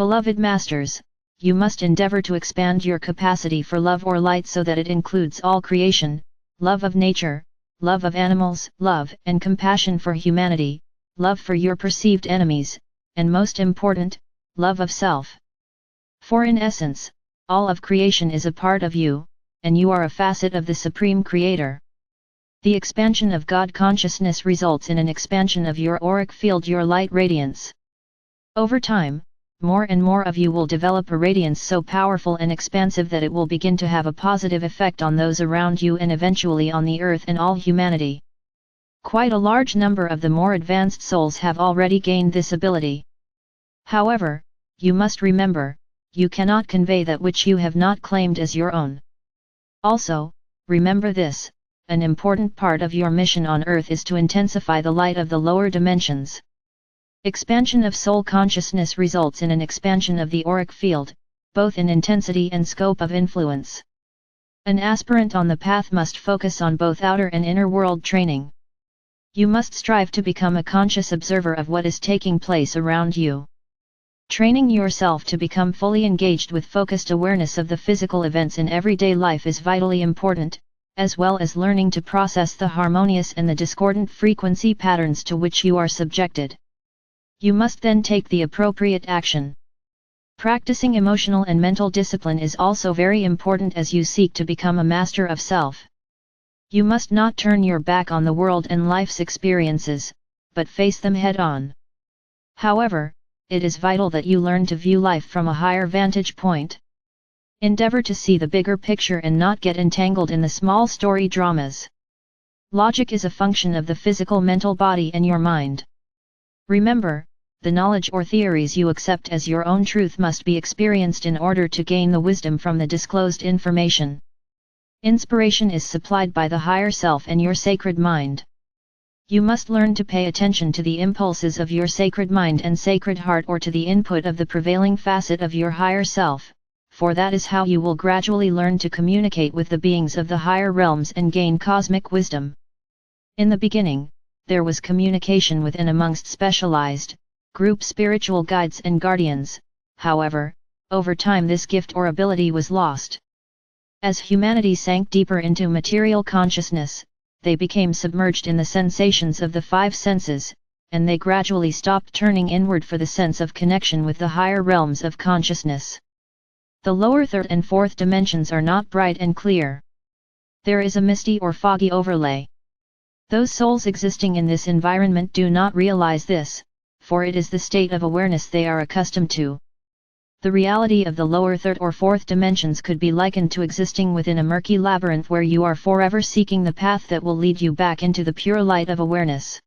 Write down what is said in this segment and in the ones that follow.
Beloved Masters, you must endeavor to expand your capacity for love or light so that it includes all creation, love of nature, love of animals, love and compassion for humanity, love for your perceived enemies, and most important, love of self. For in essence, all of creation is a part of you, and you are a facet of the Supreme Creator. The expansion of God consciousness results in an expansion of your auric field, your light radiance. Over time, more and more of you will develop a radiance so powerful and expansive that it will begin to have a positive effect on those around you and eventually on the earth and all humanity. Quite a large number of the more advanced souls have already gained this ability. However, you must remember, you cannot convey that which you have not claimed as your own. Also, remember this, an important part of your mission on earth is to intensify the light of the lower dimensions. Expansion of soul consciousness results in an expansion of the auric field, both in intensity and scope of influence. An aspirant on the path must focus on both outer and inner world training. You must strive to become a conscious observer of what is taking place around you. Training yourself to become fully engaged with focused awareness of the physical events in everyday life is vitally important, as well as learning to process the harmonious and the discordant frequency patterns to which you are subjected. You must then take the appropriate action. Practicing emotional and mental discipline is also very important as you seek to become a master of self. You must not turn your back on the world and life's experiences, but face them head-on. However, it is vital that you learn to view life from a higher vantage point. Endeavor to see the bigger picture and not get entangled in the small story dramas. Logic is a function of the physical mental body and your mind. Remember, the knowledge or theories you accept as your own truth must be experienced in order to gain the wisdom from the disclosed information. Inspiration is supplied by the higher self and your sacred mind. You must learn to pay attention to the impulses of your sacred mind and sacred heart or to the input of the prevailing facet of your higher self, for that is how you will gradually learn to communicate with the beings of the higher realms and gain cosmic wisdom. In the beginning, there was communication with and amongst specialized, group spiritual guides and guardians. However, over time this gift or ability was lost. As humanity sank deeper into material consciousness, they became submerged in the sensations of the five senses, and they gradually stopped turning inward for the sense of connection with the higher realms of consciousness. The lower third and fourth dimensions are not bright and clear. There is a misty or foggy overlay. Those souls existing in this environment do not realize this, for it is the state of awareness they are accustomed to. The reality of the lower third or fourth dimensions could be likened to existing within a murky labyrinth where you are forever seeking the path that will lead you back into the pure light of awareness.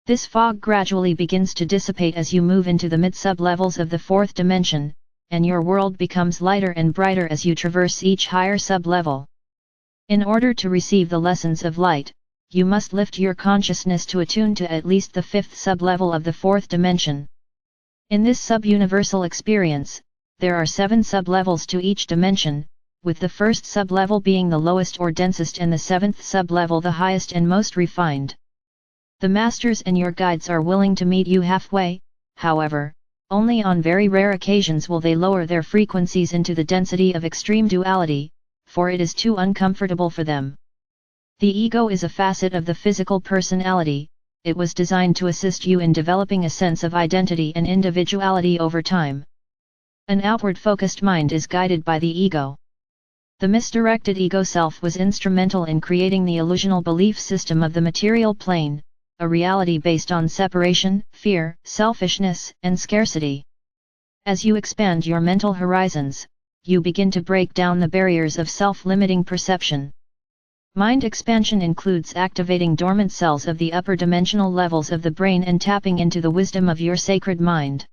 This fog gradually begins to dissipate as you move into the mid-sub-levels of the fourth dimension, and your world becomes lighter and brighter as you traverse each higher sub-level. In order to receive the lessons of light, you must lift your consciousness to attune to at least the fifth sub-level of the fourth dimension. In this sub-universal experience, there are 7 sub-levels to each dimension, with the first sub-level being the lowest or densest and the 7th sub-level the highest and most refined. The masters and your guides are willing to meet you halfway, however, only on very rare occasions will they lower their frequencies into the density of extreme duality, for it is too uncomfortable for them. The ego is a facet of the physical personality. It was designed to assist you in developing a sense of identity and individuality over time. An outward-focused mind is guided by the ego. The misdirected ego self was instrumental in creating the illusional belief system of the material plane, a reality based on separation, fear, selfishness, and scarcity. As you expand your mental horizons, you begin to break down the barriers of self-limiting perception. Mind expansion includes activating dormant cells of the upper dimensional levels of the brain and tapping into the wisdom of your sacred mind.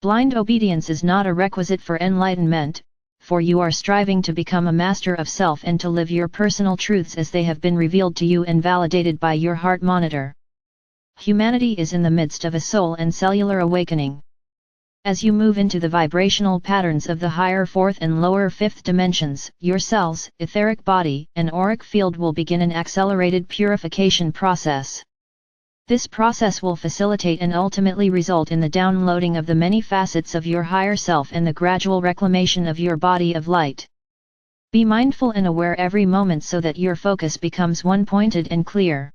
Blind obedience is not a requisite for enlightenment, for you are striving to become a master of self and to live your personal truths as they have been revealed to you and validated by your heart monitor. Humanity is in the midst of a soul and cellular awakening. As you move into the vibrational patterns of the higher fourth and lower fifth dimensions, your cells, etheric body, and auric field will begin an accelerated purification process. This process will facilitate and ultimately result in the downloading of the many facets of your higher self and the gradual reclamation of your body of light. Be mindful and aware every moment so that your focus becomes one-pointed and clear.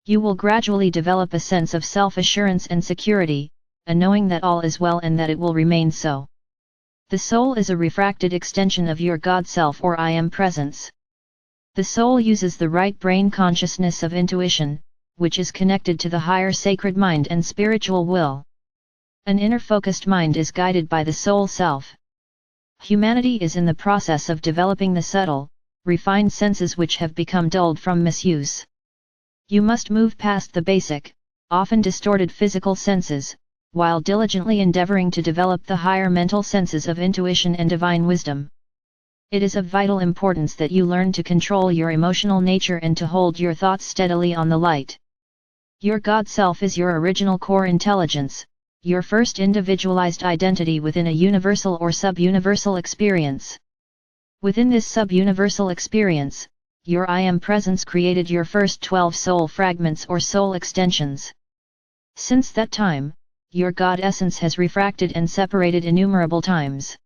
You will gradually develop a sense of self-assurance and security, a knowing that all is well and that it will remain so. The soul is a refracted extension of your God Self or I Am Presence. The soul uses the right brain consciousness of intuition, which is connected to the higher sacred mind and spiritual will. An inner focused mind is guided by the soul self. Humanity is in the process of developing the subtle, refined senses which have become dulled from misuse. You must move past the basic, often distorted physical senses, while diligently endeavoring to develop the higher mental senses of intuition and divine wisdom. It is of vital importance that you learn to control your emotional nature and to hold your thoughts steadily on the light. Your God Self is your original core intelligence, your first individualized identity within a universal or sub-universal experience. Within this sub-universal experience, your I Am Presence created your first 12 soul fragments or soul extensions. Since that time, your God Essence has refracted and separated innumerable times.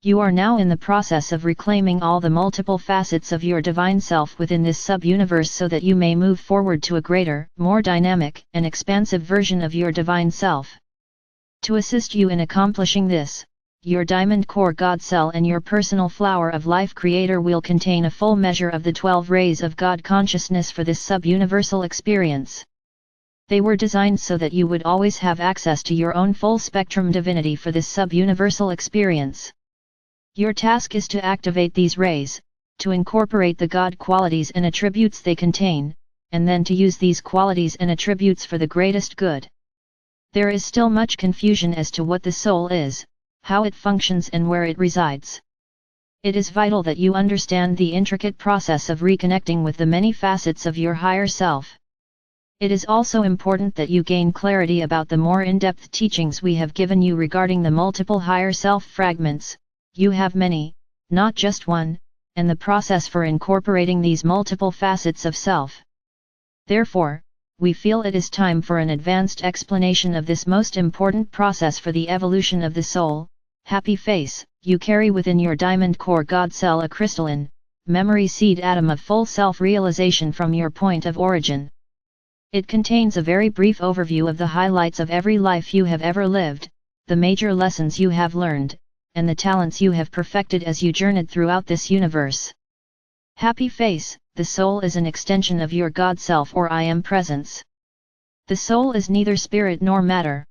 You are now in the process of reclaiming all the multiple facets of your divine self within this sub-universe so that you may move forward to a greater, more dynamic, and expansive version of your divine self. To assist you in accomplishing this, your Diamond Core God Cell and your personal Flower of Life Creator will contain a full measure of the 12 rays of God consciousness for this sub-universal experience. They were designed so that you would always have access to your own full spectrum divinity for this sub-universal experience. Your task is to activate these rays, to incorporate the God qualities and attributes they contain, and then to use these qualities and attributes for the greatest good. There is still much confusion as to what the soul is, how it functions and where it resides. It is vital that you understand the intricate process of reconnecting with the many facets of your higher self. It is also important that you gain clarity about the more in-depth teachings we have given you regarding the multiple higher self fragments. You have many, not just one, and the process for incorporating these multiple facets of self. Therefore, we feel it is time for an advanced explanation of this most important process for the evolution of the soul. Happy face, you carry within your Diamond Core God Cell a crystalline, memory seed atom of full self-realization from your point of origin. It contains a very brief overview of the highlights of every life you have ever lived, the major lessons you have learned, and the talents you have perfected as you journeyed throughout this universe. Happy face, the soul is an extension of your God Self or I Am Presence. The soul is neither spirit nor matter.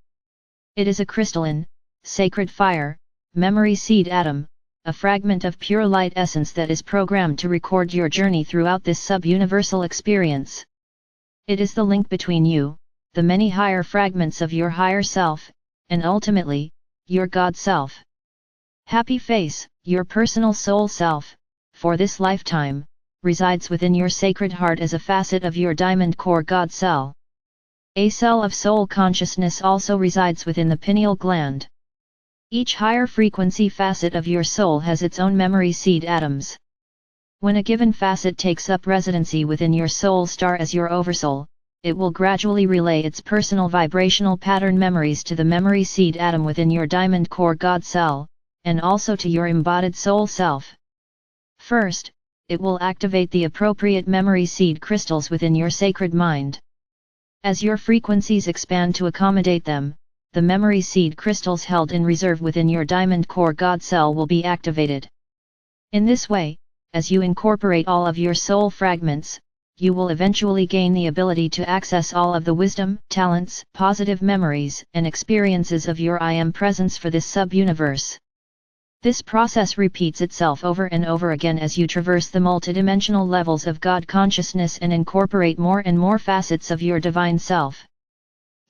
It is a crystalline, sacred fire, memory seed atom, a fragment of pure light essence that is programmed to record your journey throughout this sub-universal experience. It is the link between you, the many higher fragments of your higher self, and ultimately, your God Self. Happy face, your personal soul self, for this lifetime, resides within your sacred heart as a facet of your Diamond Core God Cell. A cell of soul consciousness also resides within the pineal gland. Each higher frequency facet of your soul has its own memory seed atoms. When a given facet takes up residency within your soul star as your oversoul, it will gradually relay its personal vibrational pattern memories to the memory seed atom within your Diamond Core God Cell, and also to your embodied soul self. First, it will activate the appropriate memory seed crystals within your sacred mind. As your frequencies expand to accommodate them, the memory seed crystals held in reserve within your Diamond Core God Cell will be activated. In this way, as you incorporate all of your soul fragments, you will eventually gain the ability to access all of the wisdom, talents, positive memories, and experiences of your I Am Presence for this sub-universe. This process repeats itself over and over again as you traverse the multidimensional levels of God consciousness and incorporate more and more facets of your divine self.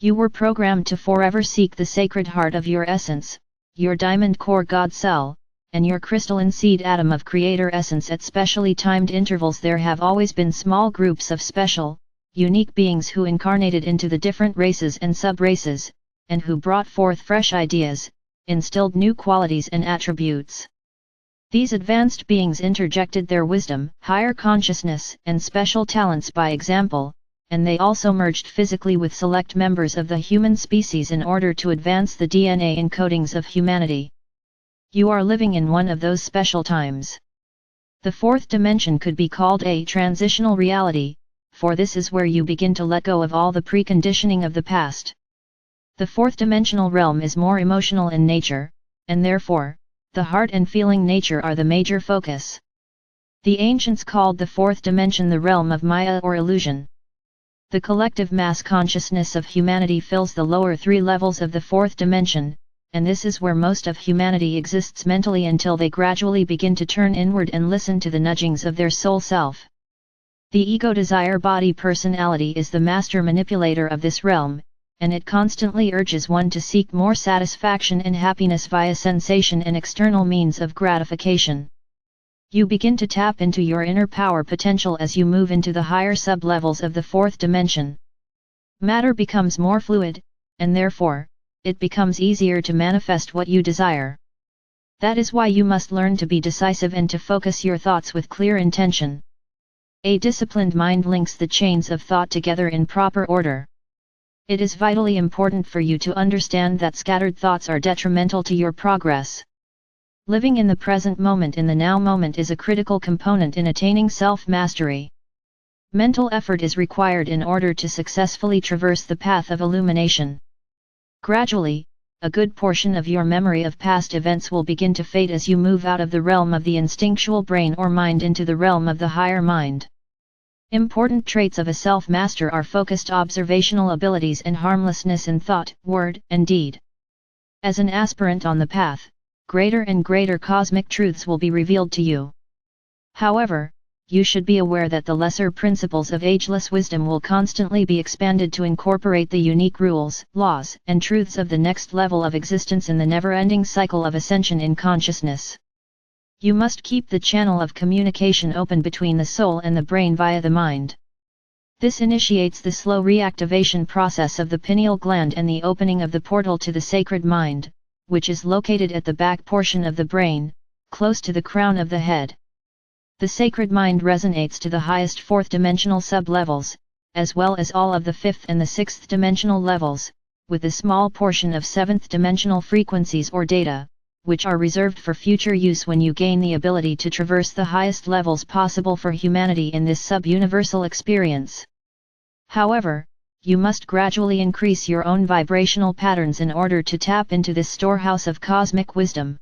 You were programmed to forever seek the sacred heart of your essence, your Diamond Core God Cell, and your crystalline seed atom of Creator Essence at specially timed intervals. There have always been small groups of special, unique beings who incarnated into the different races and sub-races, and who brought forth fresh ideas, instilled new qualities and attributes. These advanced beings interjected their wisdom, higher consciousness, and special talents by example, and they also merged physically with select members of the human species in order to advance the DNA encodings of humanity. You are living in one of those special times. The fourth dimension could be called a transitional reality, for this is where you begin to let go of all the preconditioning of the past. The fourth dimensional realm is more emotional in nature, and therefore, the heart and feeling nature are the major focus. The ancients called the fourth dimension the realm of Maya or illusion. The collective mass consciousness of humanity fills the lower three levels of the fourth dimension, and this is where most of humanity exists mentally until they gradually begin to turn inward and listen to the nudgings of their soul self. The ego desire body personality is the master manipulator of this realm, and it constantly urges one to seek more satisfaction and happiness via sensation and external means of gratification. You begin to tap into your inner power potential as you move into the higher sub-levels of the fourth dimension. Matter becomes more fluid, and therefore, it becomes easier to manifest what you desire. That is why you must learn to be decisive and to focus your thoughts with clear intention. A disciplined mind links the chains of thought together in proper order. It is vitally important for you to understand that scattered thoughts are detrimental to your progress. Living in the present moment in the now moment is a critical component in attaining self-mastery. Mental effort is required in order to successfully traverse the path of illumination. Gradually, a good portion of your memory of past events will begin to fade as you move out of the realm of the instinctual brain or mind into the realm of the higher mind. Important traits of a self-master are focused observational abilities and harmlessness in thought, word, and deed. As an aspirant on the path, greater and greater cosmic truths will be revealed to you. However, you should be aware that the lesser principles of ageless wisdom will constantly be expanded to incorporate the unique rules, laws, and truths of the next level of existence in the never-ending cycle of ascension in consciousness. You must keep the channel of communication open between the soul and the brain via the mind. This initiates the slow reactivation process of the pineal gland and the opening of the portal to the sacred mind, which is located at the back portion of the brain, close to the crown of the head. The sacred mind resonates to the highest fourth-dimensional sub-levels, as well as all of the fifth and the sixth-dimensional levels, with a small portion of seventh-dimensional frequencies or data, which are reserved for future use when you gain the ability to traverse the highest levels possible for humanity in this sub-universal experience. However, you must gradually increase your own vibrational patterns in order to tap into this storehouse of cosmic wisdom.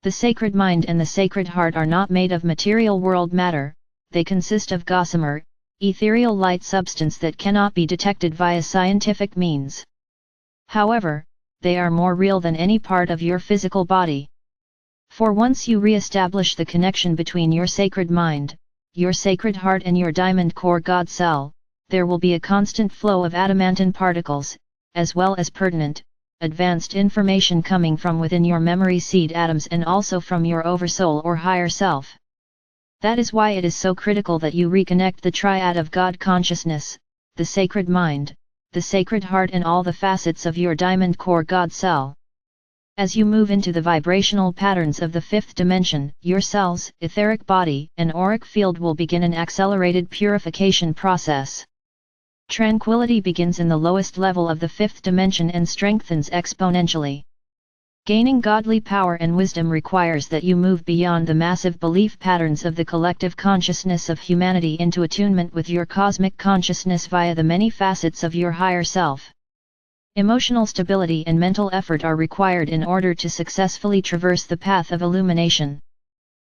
The sacred mind and the sacred heart are not made of material world matter, they consist of gossamer, ethereal light substance that cannot be detected via scientific means. However, they are more real than any part of your physical body. For once you re-establish the connection between your sacred mind, your sacred heart and your diamond core God cell, there will be a constant flow of adamantine particles, as well as pertinent, advanced information coming from within your memory seed atoms and also from your oversoul or higher self. That is why it is so critical that you reconnect the triad of God consciousness, the sacred mind, the sacred heart and all the facets of your diamond core God cell. As you move into the vibrational patterns of the fifth dimension, your cells, etheric body, and auric field will begin an accelerated purification process. Tranquility begins in the lowest level of the fifth dimension and strengthens exponentially. Gaining godly power and wisdom requires that you move beyond the massive belief patterns of the collective consciousness of humanity into attunement with your cosmic consciousness via the many facets of your higher self. Emotional stability and mental effort are required in order to successfully traverse the path of illumination.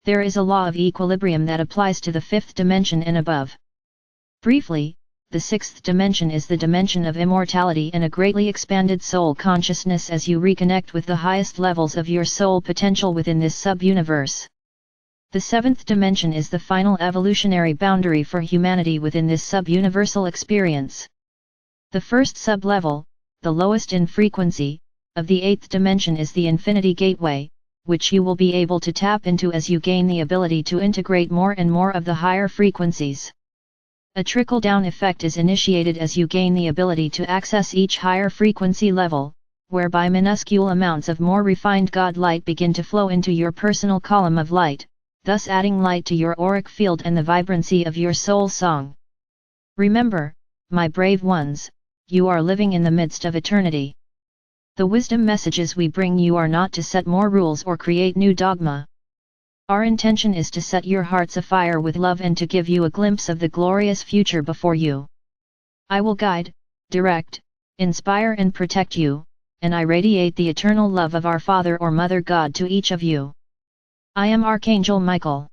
There is a law of equilibrium that applies to the fifth dimension and above. Briefly, the sixth dimension is the dimension of immortality and a greatly expanded soul consciousness as you reconnect with the highest levels of your soul potential within this sub-universe. The seventh dimension is the final evolutionary boundary for humanity within this sub-universal experience. The first sub-level, the lowest in frequency, of the eighth dimension is the infinity gateway, which you will be able to tap into as you gain the ability to integrate more and more of the higher frequencies. A trickle-down effect is initiated as you gain the ability to access each higher frequency level, whereby minuscule amounts of more refined God light begin to flow into your personal column of light, thus adding light to your auric field and the vibrancy of your soul song. Remember, my brave ones, you are living in the midst of eternity. The wisdom messages we bring you are not to set more rules or create new dogma. Our intention is to set your hearts afire with love and to give you a glimpse of the glorious future before you. I will guide, direct, inspire and protect you, and I radiate the eternal love of our Father or Mother God to each of you. I am Archangel Michael.